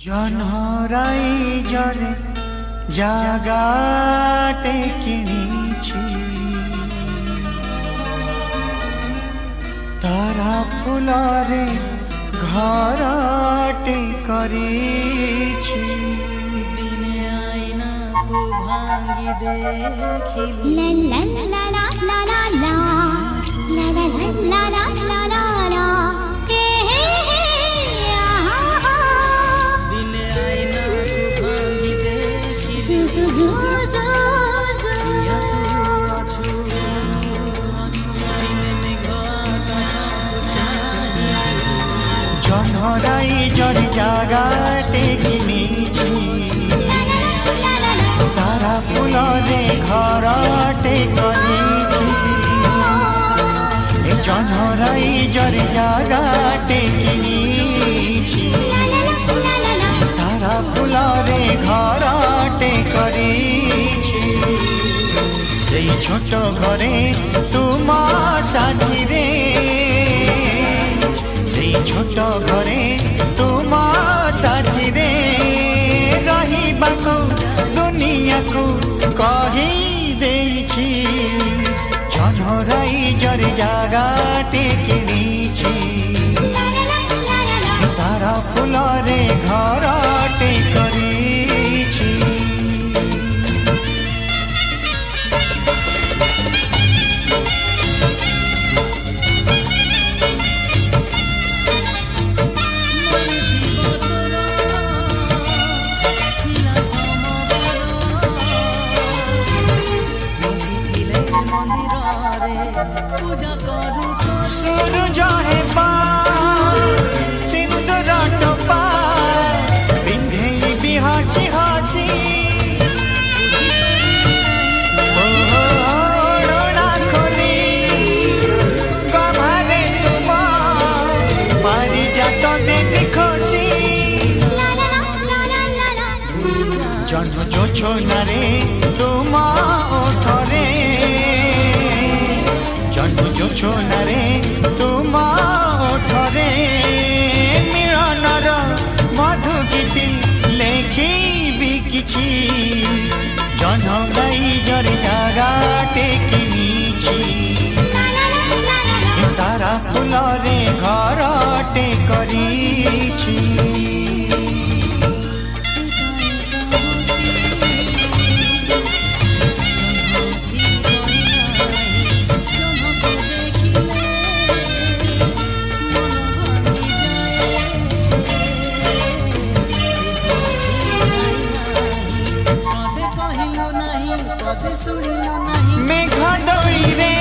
জনহরাই জরে জাগাটে কিনিছি তারা ফুলরে ঘরটে করিছি দিনে আয়নাকু ভাঙ্গি দেখিলি লা লা লা লা লা লা লা লা লা লা লা লা লা লা হে হে হে আহা হা দিনে আয়নাকু ভাঙ্গি দেখিলি জু জু জু জু জু দিনে মেঘ আকাশକୁ চাহি জনহরাই জরে জাগাটে কিনিছি তারা ফুলরে ঘরটে করিছি জনহরাই জরে জাগাটে কিনিছি তারা ফুলরে ঘরটে করিছি সেই ছোট ঘরে তুমা সাথীরে সেই ছোট ঘরে তুমা সাথীরে রহিবাকু দুনিয়াকু কহি দেইছি জনহরাই জরে জাগাটে কিনিছি তারা ফুলরে ঘরটে করিছি পূজা করু সূরজ হেবা সিন্দুর টোপা পিন্ধেইবি হাসি হাসি ওড়না খোলি গভারে তোমার পারিজাত দেবি খসি জন্ম জোছনারে তোমা ওঠরে জন্ম জোছনারে তোমা ওঠরে মিলনর মধু গীতি লেখিবি কিছু জনহরাই জরে জাগাটে কিনিছি তারা ফুলরে ঘরটে করিছি মেঘ দইরে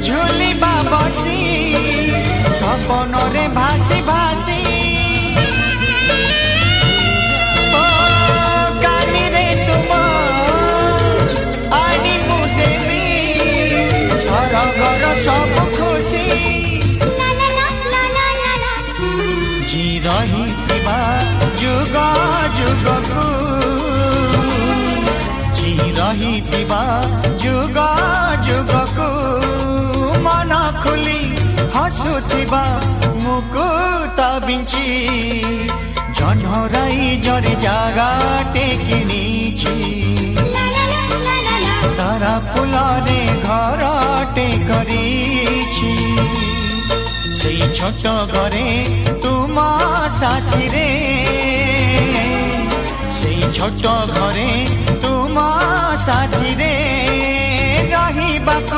ঝুলিবা বসি স্বপনরে ভাসি ভাসি ও কানিরে তুম আনি মু দেবি সরগর সব খুশি জি রহিଥିବା যুগ যুগକୁ রহিଥିବା ଯୁଗ ଯୁଗକୁ ମନ ଖୋଲି ହସୁଥିବା ମୁକୁଟ ବିଞ୍ଚି ଜହ୍ନରାଇ ଜରେ ଜାଗାଟେ କିଣିଛି ତାରା ফুলরে ঘরটে করিছি সেই ছোট ঘরে তুমা সাথীরে সেই ছোট ঘরে তুমা সাথীরে রহিবাকু